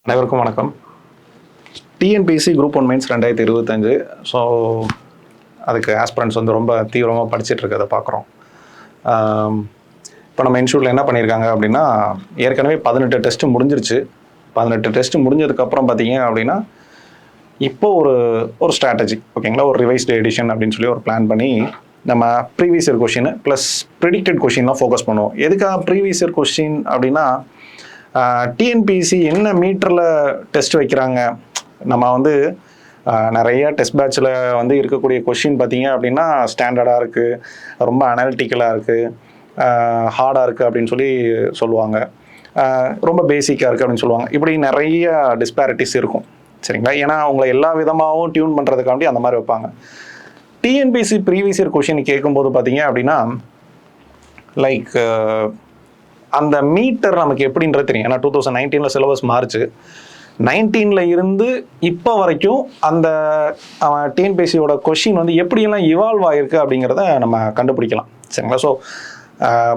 அனைவருக்கும் வணக்கம். TNPSC group 1 mains 2025. So அதுக்கு ஆஸ்பிரண்ட்ஸ் வந்து ரொம்ப தீவிரமாக படிச்சுட்டு இருக்கிறத பார்க்குறோம். இப்போ நம்ம இன்ஸ்டியூட்டில் என்ன பண்ணியிருக்காங்க அப்படின்னா, ஏற்கனவே 18 டெஸ்ட்டு முடிஞ்சிருச்சு. 18 டெஸ்ட்டு முடிஞ்சதுக்கப்புறம் பார்த்தீங்க அப்படின்னா, இப்போ ஒரு ஸ்ட்ராட்டஜி, ஓகேங்களா, ஒரு ரிவைஸ்டு எடிஷன் அப்படின்னு சொல்லி ஒரு பிளான் பண்ணி நம்ம previous year question plus predicted கொஷின்லாம் ஃபோக்கஸ் பண்ணுவோம். எதுக்காக ப்ரீவியஸ் இயர் கொஷின் அப்படின்னா, டிஎன்பிஎஸ்சி என்ன மீட்டரில் டெஸ்ட் வைக்கிறாங்க, நம்ம வந்து நிறைய டெஸ்ட் பேட்சில் வந்து இருக்கக்கூடிய கொஷின் பார்த்தீங்க அப்படின்னா ஸ்டாண்டர்டாக இருக்குது, ரொம்ப அனாலிட்டிக்கலாக இருக்குது, ஹார்டாக இருக்குது அப்படின்னு சொல்லி சொல்லுவாங்க, ரொம்ப பேசிக்காக இருக்குது அப்படின்னு சொல்லுவாங்க. இப்படி நிறைய டிஸ்பேரிட்டிஸ் இருக்கும், சரிங்களா. ஏன்னா அவங்கள எல்லா விதமாகவும் டியூன் பண்ணுறதுக்காண்டி அந்த மாதிரி வைப்பாங்க. டிஎன்பிஎஸ்சி ப்ரீவியஸ் இயர் கொஷின் கேட்கும்போது பார்த்தீங்க அப்படின்னா, லைக் அந்த மீட்டர் நமக்கு எப்படின்றது தெரியும். ஏன்னா 2019 சிலபஸ் மாறுச்சு. 19 இருந்து இப்போ வரைக்கும் அந்த டிஎன்பிஎஸ்சியோட கொஷின் வந்து எப்படியெல்லாம் இவால்வ் ஆகிருக்கு அப்படிங்கிறத நம்ம கண்டுபிடிக்கலாம், சரிங்களா. ஸோ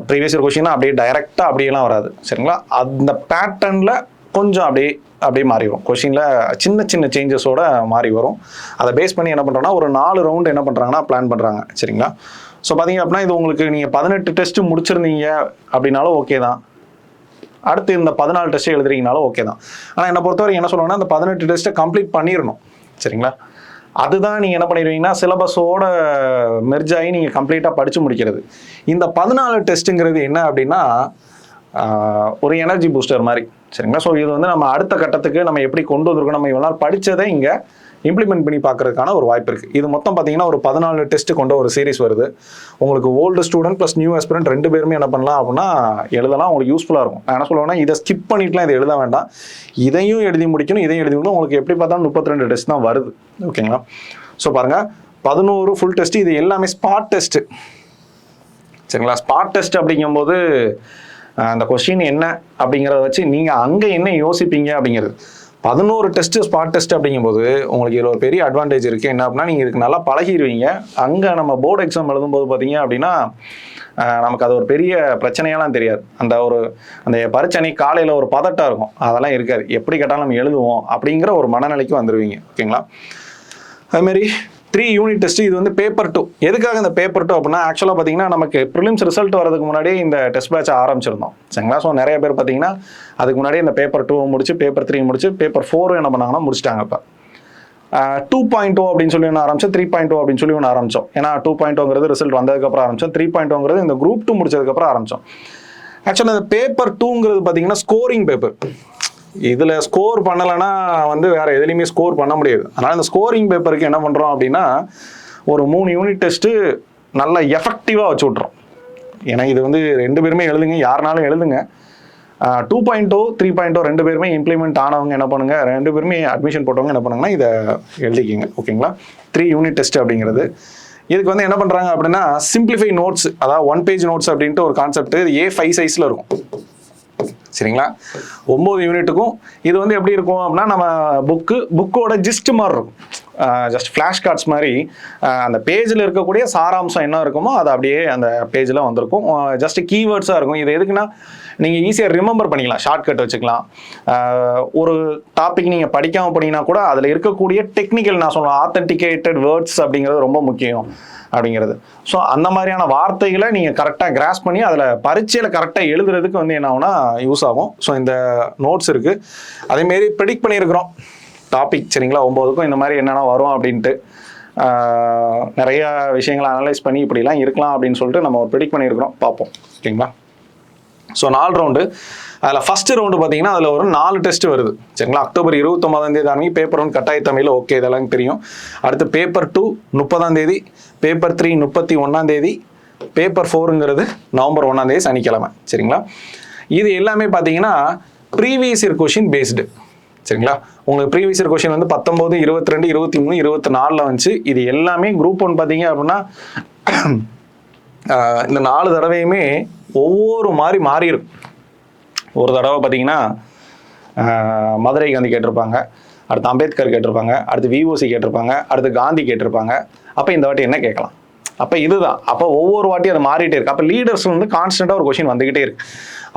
ப்ரீவியஸ் இயர் கொஷினாக அப்படியே டைரெக்டாக அப்படியெல்லாம் வராது, சரிங்களா. அந்த பேட்டர்னில் கொஞ்சம் அப்படியே மாறி வரும். கொஷினில் சின்ன சின்ன சேஞ்சஸோட மாறி வரும். அதை பேஸ் பண்ணி என்ன பண்ணுறோன்னா, ஒரு 4 ரவுண்டு என்ன பண்ணுறாங்கன்னா பிளான் பண்ணுறாங்க, சரிங்களா. ஸோ பார்த்தீங்க அப்படின்னா, இது உங்களுக்கு நீங்கள் 18 டெஸ்ட்டு முடிச்சிருந்தீங்க அப்படின்னாலும் ஓகே தான். அடுத்து இந்த 14 டெஸ்ட்டு எழுதுறீங்கனாலும் ஓகே தான். ஆனால் என்னை பொறுத்தவரை என்ன சொல்லுவாங்கன்னா, அந்த 18 டெஸ்ட்டை கம்ப்ளீட் பண்ணிடணும், சரிங்களா. அதுதான் நீங்கள் என்ன பண்ணிடுவீங்கன்னா, சிலபஸோட மெர்ஜ் ஆகி நீங்கள் கம்ப்ளீட்டாக படித்து முடிக்கிறது. இந்த 14 டெஸ்ட்டுங்கிறது என்ன அப்படின்னா, ஒரு எனர்ஜி பூஸ்டர் மாதிரி, சரிங்களா. ஸோ இது வந்து நம்ம அடுத்த கட்டத்துக்கு நம்ம எப்படி கொண்டு வந்திருக்கோம், நம்ம இவ்வளோ நாள் படித்ததை இங்கே இம்ப்ளிமெண்ட் பண்ணி பார்க்கறதுக்கான ஒரு வாய்ப்பு இருக்குது. இது மொத்தம் பார்த்தீங்கன்னா ஒரு 14 டெஸ்ட்டு கொண்ட ஒரு சீரிஸ் வருது. உங்களுக்கு old student plus new aspirant 2 பேருமே என்ன பண்ணலாம் அப்படின்னா எழுதலாம், உங்களுக்கு யூஸ்ஃபுல்லாக இருக்கும். நான் என்ன சொல்லுவேன்னா, இதை ஸ்கிப் பண்ணிட்டுலாம் இதை எழுத வேண்டாம், இதையும் எழுதி முடிக்கணும், இதையும் எழுதி முடிக்கணும். உங்களுக்கு எப்படி பார்த்தாலும் 32 டெஸ்ட் தான் வருது, ஓகேங்களா. ஸோ பாருங்கள், 11 ஃபுல் டெஸ்ட்டு, இது எல்லாமே ஸ்பாட் டெஸ்ட்டு, சரிங்களா. ஸ்பாட் டெஸ்ட் அப்படிங்கும்போது அந்த கொஸ்டின் என்ன அப்படிங்கிறத வச்சு நீங்கள் அங்கே என்ன யோசிப்பீங்க அப்படிங்கிறது. 11 டெஸ்ட்டு ஸ்பாட் டெஸ்ட் அப்படிங்கும்போது உங்களுக்கு இதில் ஒரு பெரிய அட்வான்டேஜ் இருக்குது. என்ன அப்படின்னா, நீங்கள் இதுக்கு நல்லா பழகிடுவீங்க. அங்கே நம்ம போர்டு எக்ஸாம் எழுதும்போது பார்த்தீங்க அப்படின்னா நமக்கு அது ஒரு பெரிய பிரச்சனையெல்லாம் தெரியாது. அந்த பரீட்சை காலையில் ஒரு பதட்டம் இருக்கும், அதெல்லாம் இருக்காது. எப்படி கேட்டாலும் நம்ம எழுதுவோம் அப்படிங்கிற ஒரு மனநிலைக்கு வந்துடுவீங்க, ஓகேங்களா. அதுமாரி 3 யூனிட் டெஸ்ட், இது வந்து பேப்பர் 2. எதுக்காக இந்த பேப்பர் 2 அப்படின்னா, ஆக்சுவலாக பார்த்தீங்கன்னா நமக்கு ப்ரிலிம்ஸ் ரிசல்ட் வரதுக்கு முன்னாடியே இந்த டெஸ்ட் பேட்ச் ஆரம்பிச்சிருந்தோம், சரிங்களா. ஸோ நிறைய பேர் பார்த்தீங்கன்னா அதுக்கு முன்னாடியே இந்த பேப்பர் 2 முடிச்சு, பேப்பர் 3 முடிச்சு, பேப்பர் 4 என்ன பண்ணாங்கன்னா முடிச்சிட்டாங்க. இப்போ 2.0 அப்படின்னு சொல்லி ஒன்று ஆரம்பிச்சோம், 3.0 அப்படின்னு சொல்லி ஒன்று ஆரம்பித்தோம். ஏன்னா 2.0ங்கிறது ரிசல்ட் வந்ததுக்கப்புறம் ஆரம்பித்தோம், 3.0ங்கிறது இந்த குரூப் 2 முடிச்சதுக்கப்புறம் ஆரம்பித்தோம். ஆக்சுவலாக இந்த பேப்பர் 2ங்கிறது பார்த்தீங்கன்னா ஸ்கோரிங் பேப்பர். இதில் ஸ்கோர் பண்ணலைன்னா வந்து வேறு எதுலையுமே ஸ்கோர் பண்ண முடியாது. அதனால் இந்த ஸ்கோரிங் பேப்பருக்கு என்ன பண்ணுறோம் அப்படின்னா, ஒரு 3 யூனிட் டெஸ்ட்டு நல்லா எஃபெக்டிவாக வச்சு விட்றோம். ஏன்னா இது வந்து 2 பேருமே எழுதுங்க, யாருனாலும் எழுதுங்க. 2.0 3.0 2 பேருமே இம்ப்ளிமெண்ட் ஆனவங்க என்ன பண்ணுங்க, 2 பேருமே அட்மிஷன் போட்டவங்க என்ன பண்ணுங்கன்னா இதை எழுதிக்கிங்க, ஓகேங்களா. 3 யூனிட் டெஸ்ட் அப்படிங்கிறது. இதுக்கு வந்து என்ன பண்ணுறாங்க அப்படின்னா, சிம்பிளிஃபை நோட்ஸ், அதாவது 1 பேஜ் நோட்ஸ் அப்படின்ட்டு ஒரு கான்செப்ட் A5 சைஸில் இருக்கும், சரிங்களா. 9 யூனிட்டுக்கும் இது வந்து எப்படி இருக்கும் அப்படின்னா, நம்ம புக்கோட ஜிஸ்ட் மாதிரி இருக்கும், ஜஸ்ட் ஃப்ளாஷ் கார்ட்ஸ் மாதிரி. அந்த பேஜில் இருக்கக்கூடிய சாராம்சம் என்ன இருக்குமோ அது அப்படியே அந்த பேஜில் வந்திருக்கும். ஜஸ்ட் கீவேர்ட்ஸாக இருக்கும். இது எதுக்குன்னா, நீங்கள் ஈஸியாக ரிமெம்பர் பண்ணிக்கலாம், ஷார்ட்கட் வச்சுக்கலாம். ஒரு டாபிக் நீங்கள் படிக்காமல் போனீங்கன்னா கூட அதில் இருக்கக்கூடிய டெக்னிக்கல், நான் சொல்லுவேன், ஆத்தென்டிகேட்டட் வேர்ட்ஸ் அப்படிங்கிறது ரொம்ப முக்கியம் அப்படிங்கிறது. ஸோ அந்த மாதிரியான வார்த்தைகளை நீங்கள் கரெக்டாக கிராஸ் பண்ணி அதில் பரீட்சையில் கரெக்டாக எழுதுறதுக்கு வந்து என்ன ஆகும்னா யூஸ் ஆகும். ஸோ இந்த நோட்ஸ் இருக்குது. அதேமாரி ப்ரெடிக்ட் பண்ணியிருக்கிறோம் டாபிக், சரிங்களா. 9க்கும் இந்த மாதிரி என்னென்ன வரும் அப்படின்ட்டு நிறைய விஷயங்களை அனலைஸ் பண்ணி இப்படிலாம் இருக்கலாம் அப்படின்னு சொல்லிட்டு நம்ம ஒரு ப்ரெடிக்ட் பண்ணியிருக்கிறோம், பார்ப்போம், ஓகேங்களா. So 4 round. அதில் ஃபஸ்ட்டு ரவுண்டு பார்த்தீங்கன்னா அதில் ஒரு 4 டெஸ்ட் வருது, சரிங்களா. அக்டோபர் 29 ஆரம்பி பேப்பர் 1 கட்டாய தமிழில், ஓகே, இதெல்லாம் தெரியும். அடுத்து பேப்பர் 2 30, பேப்பர் 3 31, பேப்பர் 4ங்கிறது நவம்பர் 1 சனிக்கிழமை, சரிங்களா. இது எல்லாமே பார்த்தீங்கன்னா ப்ரீவியஸ் இயர் கொஷின் பேஸ்டு, சரிங்களா. உங்களுக்கு ப்ரீவியஸ் இயர் கொஷின் வந்து 19, 22, 23, 24 வந்துச்சு. இது எல்லாமே குரூப் 1 பார்த்தீங்க அப்படின்னா இந்த 4 தடவையுமே ஒவ்வொரு மாதிரி மாறி இருக்கும். ஒரு தடவை பார்த்தீங்கன்னா மதுரை காந்தி கேட்டிருப்பாங்க, அடுத்து அம்பேத்கர் கேட்டிருப்பாங்க, அடுத்து VOC கேட்டிருப்பாங்க, அடுத்து காந்தி கேட்டிருப்பாங்க. அப்போ இந்த வாட்டி என்ன கேட்கலாம், அப்போ இதுதான். அப்போ ஒவ்வொரு வாட்டியும் அது மாறிட்டே இருக்கு. அப்போ லீடர்ஸ் வந்து கான்ஸ்டன்ட்டாக ஒரு கொஷின் வந்துகிட்டே இருக்கு.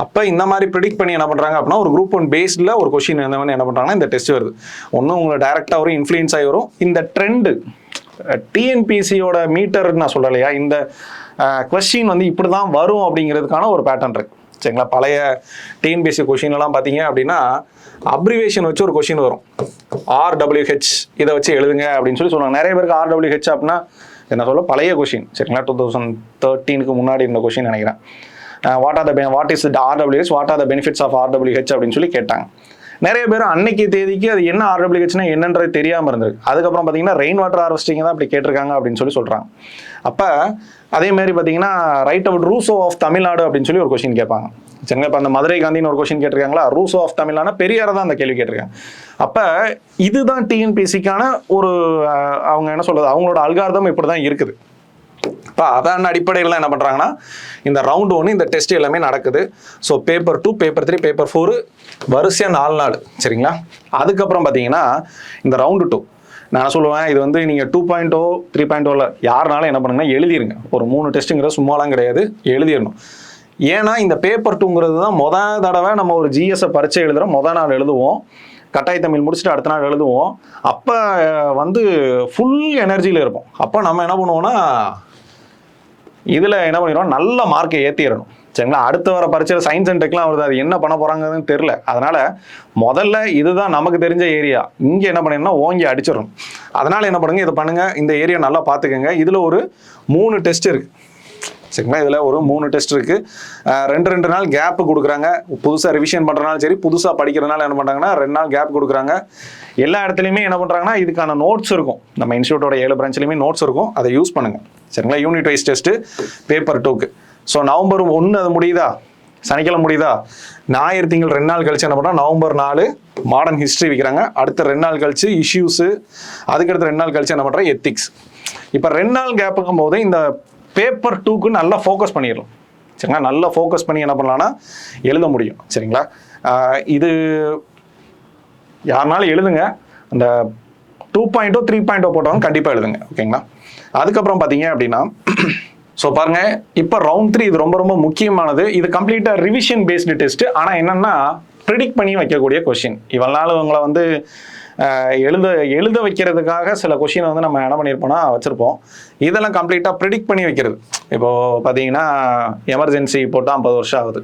அப்போ இந்த மாதிரி ப்ரிடிக்ட் பண்ணி என்ன பண்ணுறாங்க அப்படின்னா, ஒரு குரூப் ஒன் பேஸில் ஒரு கொஷின் என்ன பண்ணுறாங்கன்னா, இந்த டெஸ்ட் வருது. ஒன்றும் உங்களை டைரெக்டாக வரும், இன்ஃப்ளூயன்ஸ் ஆகி வரும். இந்த ட்ரெண்டு டிஎன்பிசியோட மீட்டர் நான் சொல்லலையா, இந்த கொஸ்டின் வந்து இப்படி தான் வரும் அப்படிங்கிறதுக்கான ஒரு பேட்டர்ன் இருக்கு. சரிங்களா? பழைய டிஎன்பிசி கொஷின்லாம் பார்த்தீங்க அப்படின்னா அப்ரிவேஷன் வச்சு ஒரு கொஷின் வரும். RWH இதை வச்சு எழுதுங்க அப்படின்னு சொல்லுவாங்க. நிறைய பேருக்கு RWH அப்படின்னா என்ன சொல்ல, பழைய கொஷின். சரிங்களா? 2013க்கு முன்னாடி இருந்த கொஷின் நினைக்கிறேன். What is RWH, what are the benefits of RWH அப்படின்னு சொல்லி கேட்டாங்க. நிறைய பேர் அன்னைக்கு தேதிக்கு அது என்ன RWHனா என்னன்றது தெரியாமல் இருந்திருக்கு. அதுக்கப்புறம் பார்த்தீங்கன்னா ரெயின் வாட்டர் ஹார்வெஸ்டிங் தான் அப்படி கேட்டிருக்காங்க அப்படின்னு சொல்கிறாங்க. அப்போ அதே மாதிரி பார்த்தீங்கன்னா ரைட் அவுட் ரூசோ ஆஃப் தமிழ்நாடு அப்படின்னு சொல்லி ஒரு கொஸ்டின் கேட்பாங்க. சரிங்களா? இப்போ அந்த மதுரை காந்தின்னு ஒரு கொஸ்டின் கேட்டிருக்காங்களா, ரூசோ ஆஃப் தமிழ்நாடு பெரியாரை தான் அந்த கேள்வி கேட்டிருக்காங்க. அப்போ இதுதான் டிஎன்பிசிக்கான ஒரு அவங்க என்ன சொல்றது, அவங்களோட அல்காரிதம் இப்படி தான் இருக்குது. இப்போ அதான் அடிப்படையில் என்ன பண்ணுறாங்கன்னா, இந்த ரவுண்ட் 1 இந்த டெஸ்ட் எல்லாமே நடக்குது. ஸோ பேப்பர் 2, பேப்பர் 3, பேப்பர் 4 வரிசையாக 4 நாள். சரிங்களா? அதுக்கப்புறம் பார்த்தீங்கன்னா இந்த ரவுண்டு 2 நான் சொல்லுவேன், இது வந்து நீங்கள் 2.0 3.0 யாருனாலும் என்ன பண்ணுங்கன்னா எழுதிருங்க. ஒரு 3 டெஸ்ட்டுங்கிறது சும்மாலாம் கிடையாது, எழுதிடணும். ஏன்னா இந்த பேப்பர் 2ங்கிறது தான் முதல் தடவை நம்ம ஒரு ஜிஎஸ்ஸை பரீட்சை எழுதுகிறோம். முதல் நாள் எழுதுவோம், கட்டாய தமிழ் முடிச்சுட்டு அடுத்த நாள் எழுதுவோம். அப்போ வந்து ஃபுல் எனர்ஜியில் இருப்போம். அப்போ நம்ம என்ன பண்ணுவோம்னா இதில் என்ன பண்ணிடுவோம், நல்ல மார்க்கை ஏற்றிடணும். சரிங்களா? அடுத்த வர பரீட்சையில் சயின்ஸ் அண்ட் டெக்லாம் வருது, அது என்ன பண்ண போகிறாங்கன்னு தெரில. அதனால் முதல்ல இதுதான் நமக்கு தெரிஞ்ச ஏரியா, இங்கே என்ன பண்ணிடணும்னா ஓங்கி அடிச்சிடணும். அதனால் என்ன பண்ணுங்க, இதை பண்ணுங்கள், இந்த ஏரியா நல்லா பார்த்துக்கோங்க. இதில் ஒரு 3 டெஸ்ட் இருக்குது. சரிங்களா? இதில் ஒரு 3 டெஸ்ட் இருக்குது. 2 நாள் கேப்பு கொடுக்குறாங்க. புதுசாக ரிவிஷன் பண்ணுறனாலும் சரி, புதுசாக படிக்கிறதுனால என்ன பண்ணுறாங்கன்னா 2 நாள் கேப் கொடுக்குறாங்க. எல்லா இடத்துலையுமே என்ன பண்ணுறாங்கன்னா இதுக்கான நோட்ஸ் இருக்கும். நம்ம இன்ஸ்டியூட்டோட 7 பிரான்ச்லையுமே நோட்ஸ் இருக்கும், அதை யூஸ் பண்ணுங்கள். சரிங்களா? யூனிட் வைஸ் டெஸ்ட்டு பேப்பர் 2க்கு. ஸோ நவம்பர் 1 அது முடியுதா, சனிக்கிழமை முடியுதா, ஞாயிறு திங்கள் 2 நாள் கழிச்சு என்ன பண்ணுறோம், நவம்பர் 4 மாடர்ன் ஹிஸ்ட்ரி வைக்கிறாங்க. அடுத்த 2 நாள் கழிச்சு இஷ்யூஸு, அதுக்கடுத்து 2 நாள் கழிச்சு என்ன பண்ணுறோம், எத்திக்ஸ். இப்போ 2 நாள் கேப்புக்கும் போது இந்த பேப்பர் 2க்கு நல்லா ஃபோக்கஸ் பண்ணிடலாம். சரிங்களா? நல்லா ஃபோக்கஸ் பண்ணி என்ன பண்ணலான்னா எழுத முடியும். சரிங்களா? இது யாருனாலும் எழுதுங்க. அந்த 2.0 3.0 போட்டவங்க கண்டிப்பாக எழுதுங்க. ஓகேங்களா? அதுக்கப்புறம் பார்த்தீங்க அப்படின்னா ஸோ பாருங்க, இப்போ ரவுண்ட் 3 இது ரொம்ப ரொம்ப முக்கியமானது. இது கம்ப்ளீட்டாக ரிவிஷன் பேஸ்டு டெஸ்ட். ஆனால் என்னன்னா ப்ரிடிக்ட் பண்ணி வைக்கக்கூடிய கொஸ்டின். இவனால உங்களை வந்து எழுத வைக்கிறதுக்காக சில கொஷினை வந்து நம்ம என்ன பண்ணியிருப்போம்னா வச்சுருப்போம். இதெல்லாம் கம்ப்ளீட்டாக ப்ரிடிக்ட் பண்ணி வைக்கிறது. இப்போது பார்த்தீங்கன்னா எமர்ஜென்சி போட்டால் 50 வருஷம் ஆகுது.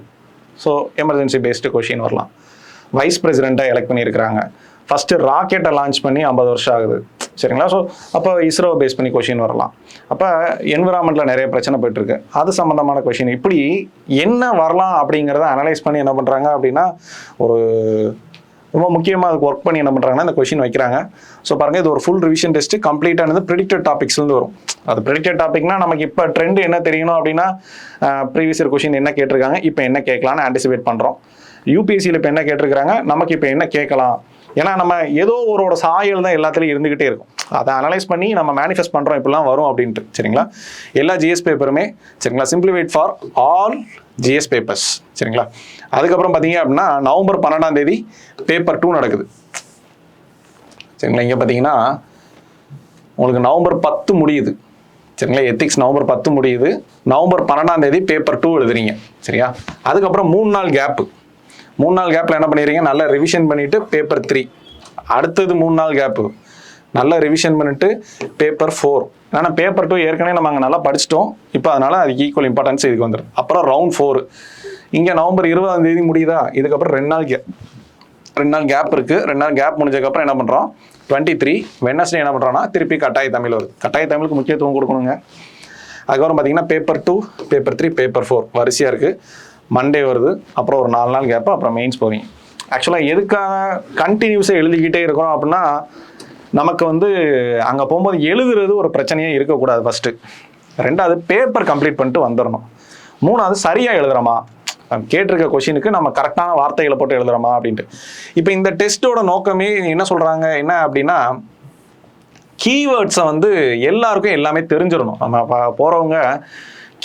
ஸோ எமர்ஜென்சி பேஸ்டு கொஷின் வரலாம். வைஸ் பிரசிடெண்ட்டாக எலெக்ட் பண்ணியிருக்கிறாங்க. ஃபஸ்ட்டு ராக்கெட்டை லான்ச் பண்ணி 50 வருஷம் ஆகுது. சரிங்களா? ஸோ அப்போ இஸ்ரோ பேஸ் பண்ணி கொஷின் வரலாம். அப்போ என்விரான்மெண்ட்டில் நிறைய பிரச்சனை போயிட்டுருக்கு, அது சம்மந்தமான கொஷின். இப்படி என்ன வரலாம் அப்படிங்கிறத அனலைஸ் பண்ணி என்ன பண்ணுறாங்க அப்படின்னா ஒரு ரொம்ப முக்கியமாக அதுக்கு ஒர்க் பண்ணி என்ன பண்ணுறாங்கன்னா இந்த கொஷின் வைக்கிறாங்க. ஸோ பாருங்கள், இது ஒரு ஃபுல் ரிவிஷன் டெஸ்ட்டு. கம்ப்ளீட்டானது ப்ரிடிக்டட் டாபிக்ஸ்லேருந்து வரும். அது ப்ரிடிக்டட் டாபிக்னா நமக்கு இப்போ ட்ரெண்ட் என்ன தெரியணும் அப்படின்னா ப்ரீவியஸ் இயர் கொஷின் என்ன கேட்டிருக்காங்க, இப்போ என்ன கேட்கலான்னு ஆன்டிசிபேட் பண்ணுறோம். யூபிஎஸ்சியில் இப்போ என்ன கேட்டிருக்கிறாங்க, நமக்கு இப்போ என்ன கேட்கலாம். ஏன்னா நம்ம ஏதோ ஒரு சாயல் தான் எல்லாத்துலேயும் இருந்துகிட்டே இருக்கும். அதை அனலைஸ் பண்ணி நம்ம மேனிஃபெஸ்ட் பண்ணுறோம் இப்படிலாம் வரும் அப்படின்ட்டு. சரிங்களா? எல்லா ஜிஎஸ் பேப்பருமே சரிங்களா simplified for all GS papers. சரிங்களா? அதுக்கப்புறம் பார்த்தீங்க அப்படின்னா நவம்பர் 12ஆம் தேதி பேப்பர் 2 நடக்குது. சரிங்களா? இங்கே பார்த்தீங்கன்னா உங்களுக்கு நவம்பர் 10 முடியுது. சரிங்களா? எத்திக்ஸ் நவம்பர் 10 முடியுது. நவம்பர் 12ஆம் தேதி பேப்பர் 2 எழுதுறீங்க. சரியா? அதுக்கப்புறம் 3 நாள் கேப்பு. 3 நாள் கேப்பில் என்ன பண்ணிடுறீங்க, நல்லா ரிவிஷன் பண்ணிவிட்டு பேப்பர் 3. அடுத்தது 3 நாள் கேப்பு நல்லா ரிவிஷன் பண்ணிவிட்டு பேப்பர் 4. ஏன்னா பேப்பர் 2 ஏற்கனவே நம்ம அங்கே நல்லா படிச்சிட்டோம். இப்போ அதனால் அதுக்கு ஈக்குவல் இம்பார்ட்டன்ஸ் இதுக்கு வந்துடும். அப்புறம் ரவுண்ட் 4 இங்கே நவம்பர் 20ஆம் தேதி முடியுதா. இதுக்கப்புறம் 2 நாள் கேப் இருக்குது. 2 நாள் கேப் முடிஞ்சதுக்கப்புறம் என்ன பண்ணுறோம், 23 வெட்னஸ்டே என்ன பண்ணுறோன்னா திருப்பி கட்டாய தமிழ் வருது. கட்டாய தமிழுக்கு முக்கியத்துவம் கொடுக்கணுங்க. அதுக்கப்புறம் பார்த்தீங்கன்னா பேப்பர் 2, பேப்பர் 3, பேப்பர் 4 வரிசையாக இருக்குது. மண்டே வருது. அப்புறம் ஒரு 4 நாள் கேப்பு. அப்புறம் மெயின்ஸ் போவீங்க. ஆக்சுவலாக எதுக்காக கண்டினியூஸாக எழுதிக்கிட்டே இருக்கிறோம் அப்படின்னா நமக்கு வந்து அங்கே போகும்போது எழுதுறது ஒரு பிரச்சனையே இருக்கக்கூடாது ஃபஸ்ட்டு. 2வது பேப்பர் கம்ப்ளீட் பண்ணிட்டு வந்துடணும். 3வது சரியாக எழுதுகிறோமா, கேட்டிருக்க கொஷினுக்கு நம்ம கரெக்டான வார்த்தைகளை போட்டு எழுதுகிறோமா அப்படின்ட்டு. இப்போ இந்த டெஸ்ட்டோட நோக்கமே என்ன சொல்கிறாங்க என்ன அப்படின்னா, கீவேர்ட்ஸை வந்து எல்லாருக்கும் எல்லாமே தெரிஞ்சிடணும். நம்ம போகிறவங்க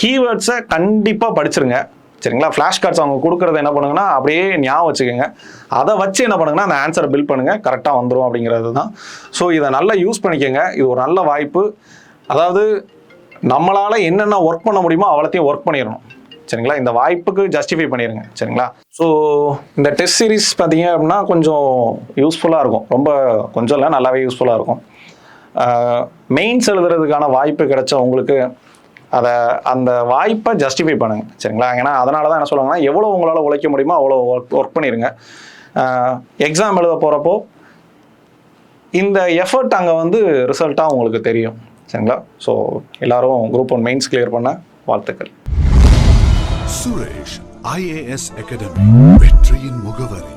கீவேர்ட்ஸை கண்டிப்பாக படிச்சிருங்க. சரிங்களா? ஃப்ளாஷ் கார்ட்ஸ் அவங்க கொடுக்குறத என்ன பண்ணுங்கன்னா அப்படியே ஞாபகம் வச்சுக்கோங்க. அதை வச்சு என்ன பண்ணுங்கன்னா அந்த ஆன்சரை பில்ட் பண்ணுங்கள், கரெக்டாக வந்துடும் அப்படிங்கிறது தான். ஸோ இதை நல்லா யூஸ் பண்ணிக்கோங்க. இது ஒரு நல்ல வாய்ப்பு. அதாவது நம்மளால் என்னென்ன ஒர்க் பண்ண முடியுமோ அவ்வளோத்தையும் ஒர்க் பண்ணிடணும். சரிங்களா? இந்த வாய்ப்புக்கு ஜஸ்டிஃபை பண்ணிடுங்க. சரிங்களா? ஸோ இந்த டெஸ்ட் சீரிஸ் பார்த்தீங்க அப்படின்னா கொஞ்சம் யூஸ்ஃபுல்லாக இருக்கும். ரொம்ப கொஞ்சம் இல்லை, நல்லாவே யூஸ்ஃபுல்லாக இருக்கும். மெயின்ஸ் எழுதுறதுக்கான வாய்ப்பு கிடைச்ச உங்களுக்கு அந்த வாய்ப்பை ஜஸ்டிஃபை பண்ணுங்கள். சரிங்களா? ஏன்னா அதனால தான் என்ன சொல்லுவாங்கன்னா, எவ்வளோ உங்களால் உழைக்க முடியுமோ அவ்வளோ ஒர்க் பண்ணிடுங்க. எக்ஸாம் எழுத போகிறப்போ இந்த எஃபர்ட் அங்கே வந்து ரிசல்ட்டாக உங்களுக்கு தெரியும். சரிங்களா? ஸோ எல்லாரும் குரூப் 1 மெயின்ஸ் கிளியர் பண்ண வாழ்த்துக்கள். சுரேஷ் IAS அகாடமி, வெற்றியின் முகவரி.